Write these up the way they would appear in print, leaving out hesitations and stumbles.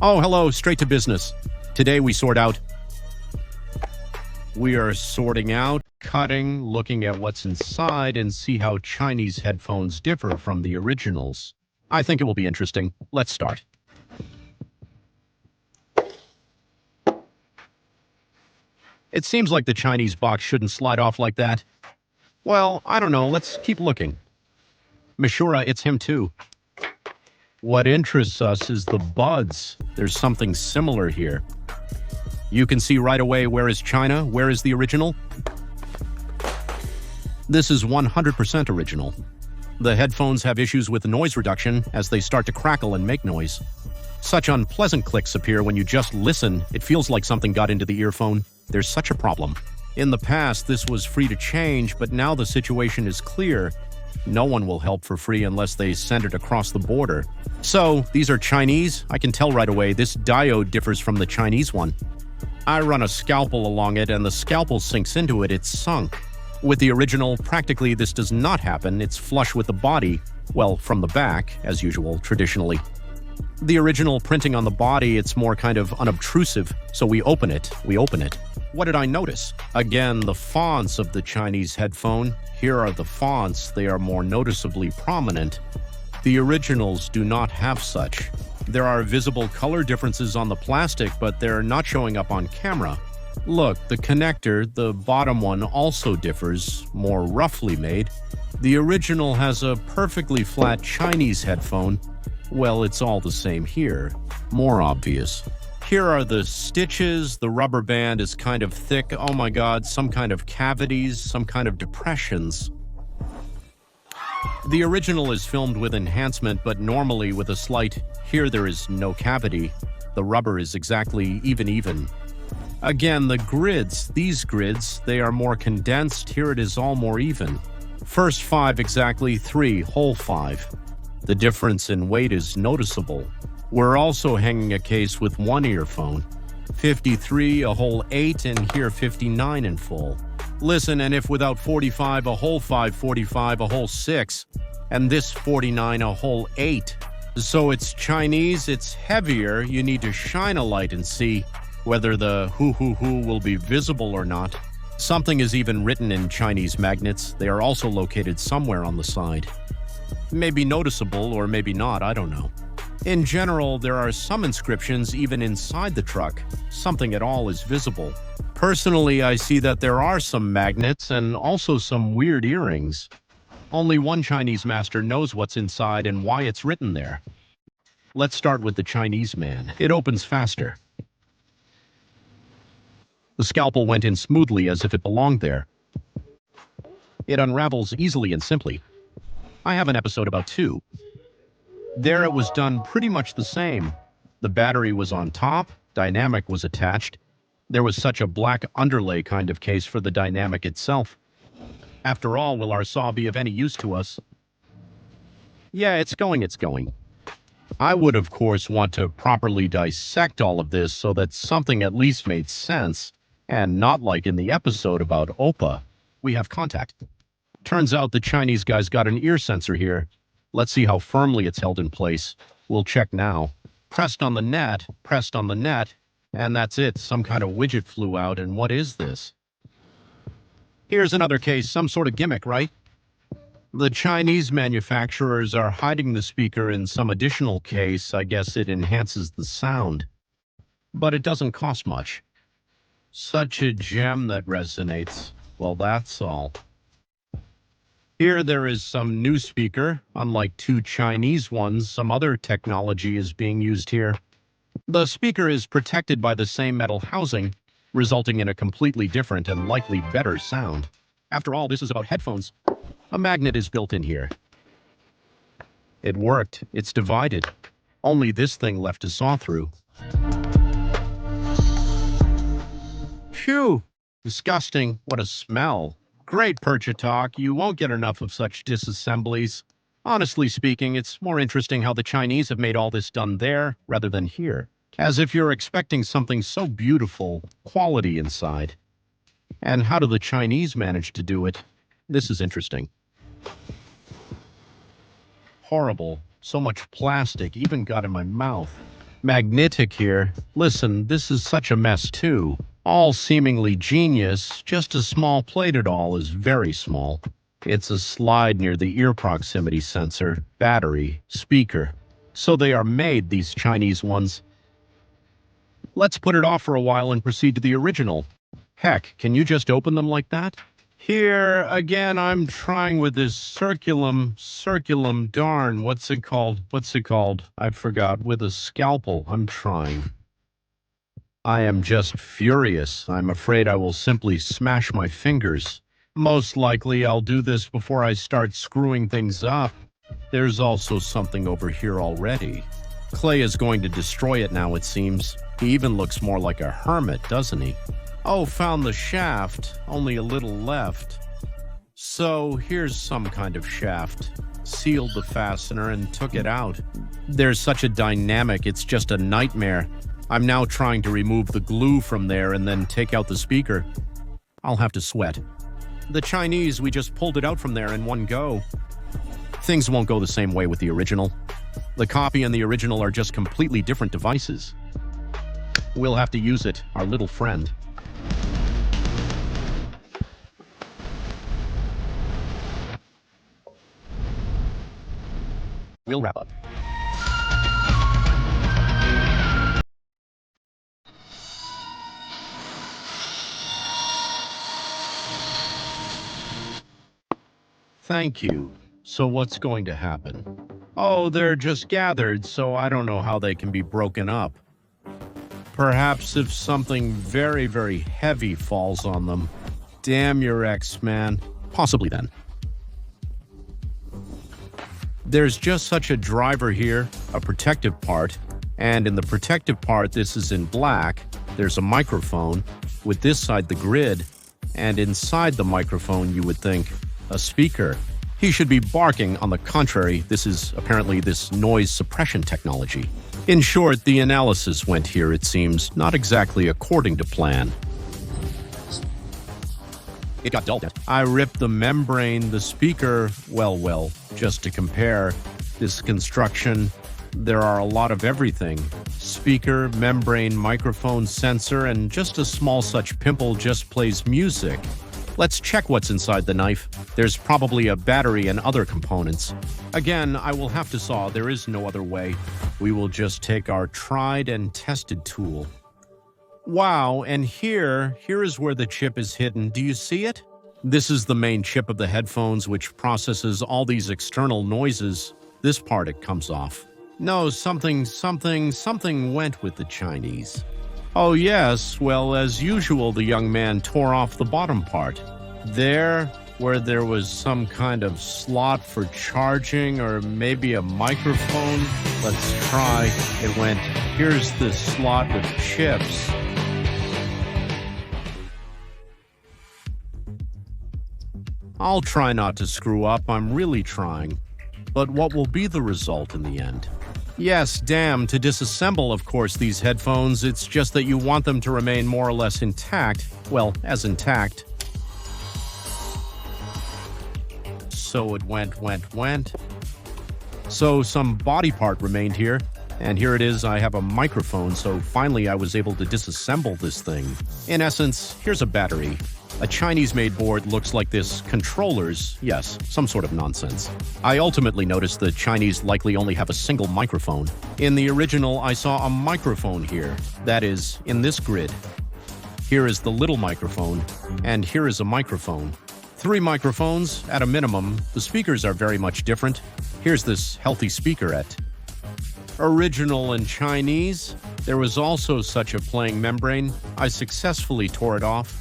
Oh, hello, straight to business. Today we are sorting out, cutting, looking at what's inside, and see how Chinese headphones differ from the originals. I think it will be interesting. Let's start. It seems like the Chinese box shouldn't slide off like that. Well, I don't know. Let's keep looking. Mishura, it's him too. What interests us is the buds. There's something similar here. You can see right away where is China, where is the original. This is 100% original. The headphones have issues with noise reduction as they start to crackle and make noise. Such unpleasant clicks appear when you just listen. It feels like something got into the earphone. There's such a problem. In the past, this was free to change, but now the situation is clear. No one will help for free unless they send it across the border. So, these are Chinese. I can tell right away this diode differs from the Chinese one. I run a scalpel along it and the scalpel sinks into it, it's sunk. With the original, practically this does not happen. It's flush with the body, well, from the back, as usual, traditionally. The original printing on the body, it's more kind of unobtrusive, so we open it. What did I notice? Again, the fonts of the Chinese headphone. Here are the fonts. They are more noticeably prominent. The originals do not have such. There are visible color differences on the plastic, but they're not showing up on camera. Look, the connector, the bottom one, also differs, more roughly made. The original has a perfectly flat Chinese headphone. Well, it's all the same here. More obvious. Here are the stitches. The rubber band is kind of thick. Oh my God, some kind of cavities, some kind of depressions. The original is filmed with enhancement, but normally with a slight, here there is no cavity. The rubber is exactly even. Again, the grids, these grids, they are more condensed. Here it is all more even. First 5 exactly, 3, whole 5. The difference in weight is noticeable. We're also hanging a case with one earphone. 53, a whole 8, and here 59 in full. Listen, and if without 45, a whole 5, 45, a whole 6, and this 49, a whole 8. So it's Chinese, it's heavier, you need to shine a light and see whether the hoo will be visible or not. Something is even written in Chinese magnets. They are also located somewhere on the side. Maybe noticeable or maybe not, I don't know. In general, there are some inscriptions even inside the truck. Something at all is visible. Personally, I see that there are some magnets and also some weird earrings. Only one Chinese master knows what's inside and why it's written there. Let's start with the Chinese man. It opens faster. The scalpel went in smoothly as if it belonged there. It unravels easily and simply. I have an episode about 2. There it was done pretty much the same. The battery was on top, dynamic was attached. There was such a black underlay kind of case for the dynamic itself. After all, will our saw be of any use to us? Yeah, it's going. I would, of course, want to properly dissect all of this so that something at least made sense, and not like in the episode about Oppa. We have contact. Turns out the Chinese guy's got an ear sensor here. Let's see how firmly it's held in place. We'll check now. Pressed on the net, and that's it. Some kind of widget flew out, and what is this? Here's another case, some sort of gimmick, right? The Chinese manufacturers are hiding the speaker in some additional case. I guess it enhances the sound. But it doesn't cost much. Such a gem that resonates. Well, that's all. Here there is some new speaker. Unlike 2 Chinese ones, some other technology is being used here. The speaker is protected by the same metal housing, resulting in a completely different and likely better sound. After all, this is about headphones. A magnet is built in here. It worked. It's divided. Only this thing left to saw through. Phew! Disgusting. What a smell. Great Percha Talk. You won't get enough of such disassemblies. Honestly speaking, it's more interesting how the Chinese have made all this done there rather than here. As if you're expecting something so beautiful, quality inside. And how do the Chinese manage to do it? This is interesting. Horrible. So much plastic even got in my mouth. Magnetic here. Listen, this is such a mess too. All seemingly genius, just a small plate at all is very small. It's a slide near the ear proximity sensor, battery, speaker. So they are made, these Chinese ones. Let's put it off for a while and proceed to the original. Heck, can you just open them like that? Here, again, I'm trying with this circulum, darn, what's it called? I forgot, with a scalpel, I'm trying. I am just furious. I'm afraid I will simply smash my fingers. Most likely, I'll do this before I start screwing things up. There's also something over here already. Clay is going to destroy it now, it seems. He even looks more like a hermit, doesn't he? Oh, found the shaft. Only a little left. So, here's some kind of shaft. Sealed the fastener and took it out. There's such a dynamic, it's just a nightmare. I'm now trying to remove the glue from there and then take out the speaker. I'll have to sweat. The Chinese, we just pulled it out from there in one go. Things won't go the same way with the original. The copy and the original are just completely different devices. We'll have to use it, our little friend. We'll wrap up. Thank you. So what's going to happen? Oh, they're just gathered, so I don't know how they can be broken up. Perhaps if something very, very heavy falls on them. Damn your ex, man. Possibly then. There's just such a driver here, a protective part, and in the protective part, this is in black. There's a microphone, with this side the grid, and inside the microphone, you would think, a speaker. He should be barking. On the contrary, this is apparently this noise suppression technology. In short, the analysis went here, it seems, not exactly according to plan. It got dull. I ripped the membrane, the speaker, well, just to compare. This construction, there are a lot of everything. Speaker, membrane, microphone, sensor, and just a small such pimple just plays music. Let's check what's inside the knife. There's probably a battery and other components. Again, I will have to saw. There is no other way. We will just take our tried and tested tool. Wow, and here is where the chip is hidden. Do you see it? This is the main chip of the headphones, which processes all these external noises. This part it comes off. No, something went with the Chinese. Oh yes, well, as usual, the young man tore off the bottom part. There, where there was some kind of slot for charging or maybe a microphone. Let's try. It went, here's the slot with chips. I'll try not to screw up, I'm really trying. But what will be the result in the end? Yes, damn, to disassemble, of course, these headphones, it's just that you want them to remain more or less intact. Well, as intact. So it went. So some body part remained here. And here it is, I have a microphone, so finally I was able to disassemble this thing. In essence, here's a battery. A Chinese-made board looks like this. Controllers, yes, some sort of nonsense. I ultimately noticed the Chinese likely only have a single microphone. In the original, I saw a microphone here. That is, in this grid. Here is the little microphone, and here is a microphone. 3 microphones, at a minimum. The speakers are very much different. Here's this healthy speakerette. Original and Chinese. There was also such a playing membrane. I successfully tore it off.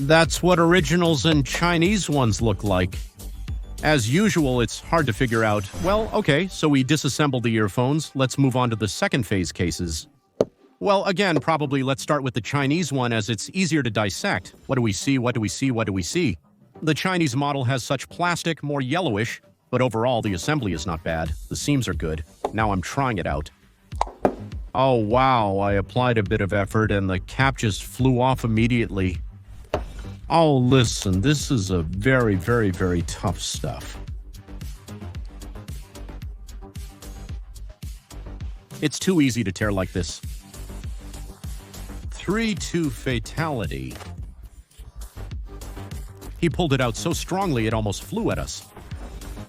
That's what originals and Chinese ones look like. As usual, it's hard to figure out. Well, okay, so we disassembled the earphones. Let's move on to the second phase cases. Well, again, probably let's start with the Chinese one as it's easier to dissect. What do we see? What do we see? What do we see? The Chinese model has such plastic, more yellowish, but overall the assembly is not bad. The seams are good. Now I'm trying it out. Oh wow, I applied a bit of effort and the cap just flew off immediately. Oh, listen, this is a very, very, very tough stuff. It's too easy to tear like this. 3-2 fatality. He pulled it out so strongly it almost flew at us.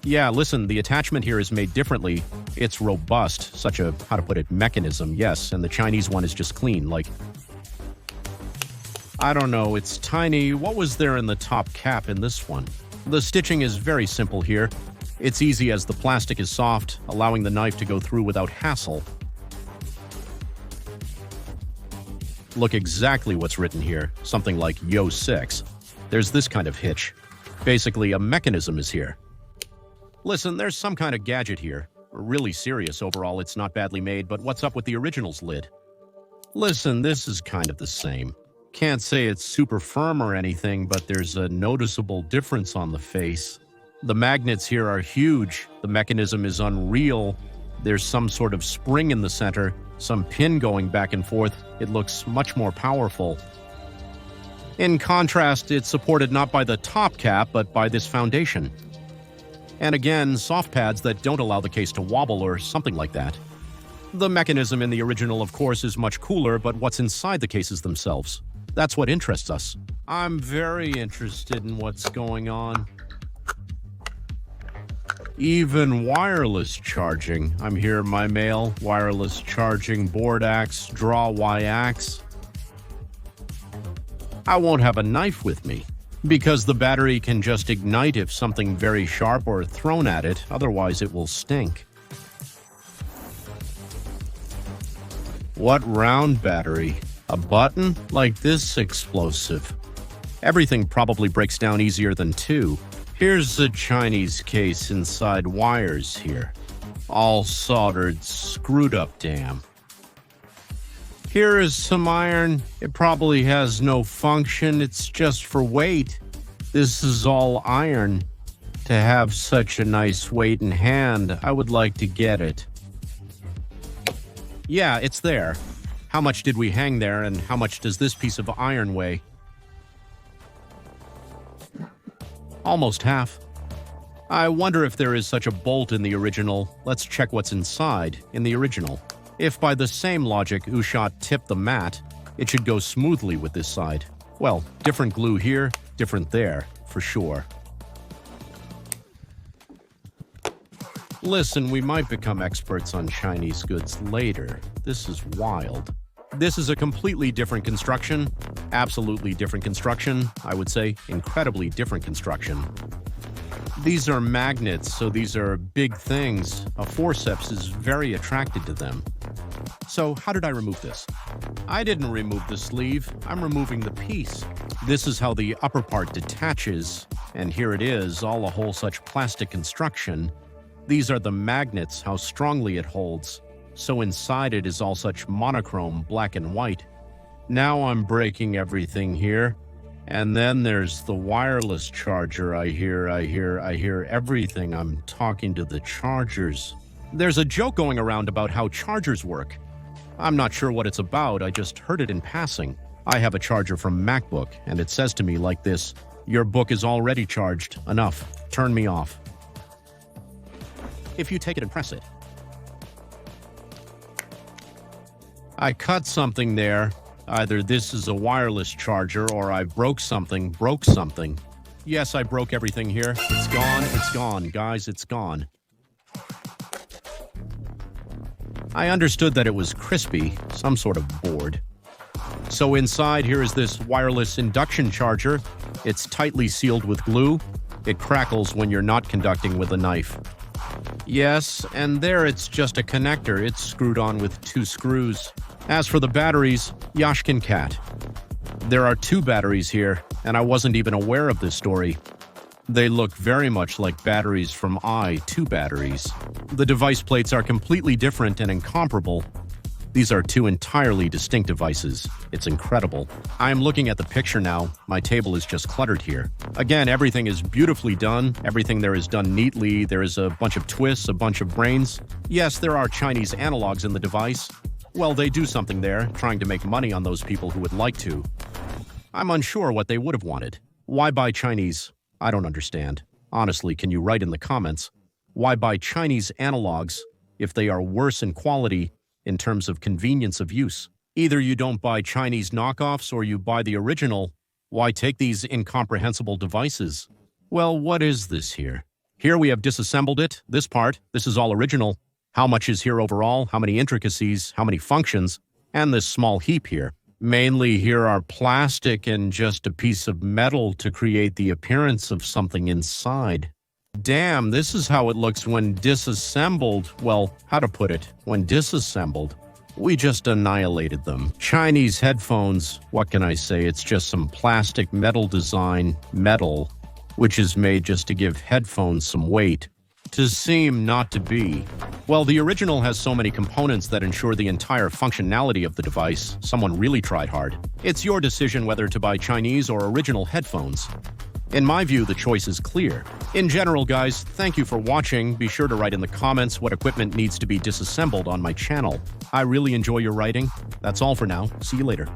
Yeah, listen, the attachment here is made differently. It's robust, such a, how to put it, mechanism, yes, and the Chinese one is just clean, like... I don't know, it's tiny. What was there in the top cap in this one? The stitching is very simple here. It's easy as the plastic is soft, allowing the knife to go through without hassle. Look exactly what's written here, something like Yo 6. There's this kind of hitch. Basically, a mechanism is here. Listen, there's some kind of gadget here. Really serious overall, it's not badly made, but what's up with the original's lid? Listen, this is kind of the same. Can't say it's super firm or anything, but there's a noticeable difference on the face. The magnets here are huge. The mechanism is unreal. There's some sort of spring in the center, some pin going back and forth. It looks much more powerful. In contrast, it's supported not by the top cap, but by this foundation. And again, soft pads that don't allow the case to wobble or something like that. The mechanism in the original, of course, is much cooler, but what's inside the cases themselves? That's what interests us. I'm very interested in what's going on. Even wireless charging. I'm here, my mail. Wireless charging, board axe, draw Y-axe. I won't have a knife with me, because the battery can just ignite if something very sharp or thrown at it, otherwise it will stink. What round battery? A button? Like this explosive. Everything probably breaks down easier than two. Here's a Chinese case inside wires here. All soldered, screwed up damn. Here is some iron. It probably has no function, it's just for weight. This is all iron. To have such a nice weight in hand, I would like to get it. Yeah, it's there. How much did we hang there, and how much does this piece of iron weigh? Almost half. I wonder if there is such a bolt in the original. Let's check what's inside in the original. If by the same logic Usha tipped the mat, it should go smoothly with this side. Well, different glue here, different there, for sure. Listen, we might become experts on Chinese goods later. This is wild. This is a completely different construction. Absolutely different construction. I would say incredibly different construction. These are magnets, so these are big things. A forceps is very attracted to them. So how did I remove this? I didn't remove the sleeve. I'm removing the piece. This is how the upper part detaches. And here it is, all a whole such plastic construction. These are the magnets, how strongly it holds. So inside it is all such monochrome, black and white. Now I'm breaking everything here. And then there's the wireless charger. I hear everything. I'm talking to the chargers. There's a joke going around about how chargers work. I'm not sure what it's about, I just heard it in passing. I have a charger from MacBook, and it says to me like this, "Your book is already charged. Enough. Turn me off." If you take it and press it. I cut something there. Either this is a wireless charger or I broke something. Yes, I broke everything here. It's gone, guys, it's gone. I understood that it was crispy, some sort of board. So inside here is this wireless induction charger. It's tightly sealed with glue. It crackles when you're not conducting with a knife. Yes, and there it's just a connector. It's screwed on with 2 screws. As for the batteries, Yashkin Cat. There are 2 batteries here, and I wasn't even aware of this story. They look very much like batteries from i2 batteries. The device plates are completely different and incomparable. These are 2 entirely distinct devices. It's incredible. I'm looking at the picture now. My table is just cluttered here. Again, everything is beautifully done. Everything there is done neatly. There is a bunch of twists, a bunch of brains. Yes, there are Chinese analogs in the device. Well, they do something there, trying to make money on those people who would like to. I'm unsure what they would have wanted. Why buy Chinese? I don't understand. Honestly, can you write in the comments? Why buy Chinese analogs if they are worse in quality in terms of convenience of use. Either you don't buy Chinese knockoffs or you buy the original. Why take these incomprehensible devices? Well, what is this here? Here we have disassembled it, this part, this is all original. How much is here overall? How many intricacies? How many functions? And this small heap here. Mainly here are plastic and just a piece of metal to create the appearance of something inside. Damn, this is how it looks when disassembled. Well, how to put it? When disassembled. We just annihilated them. Chinese headphones, what can I say? It's just some plastic metal design, metal, which is made just to give headphones some weight. To seem not to be. Well, the original has so many components that ensure the entire functionality of the device. Someone really tried hard. It's your decision whether to buy Chinese or original headphones. In my view, the choice is clear. In general, guys, thank you for watching. Be sure to write in the comments what equipment needs to be disassembled on my channel. I really enjoy your writing. That's all for now. See you later.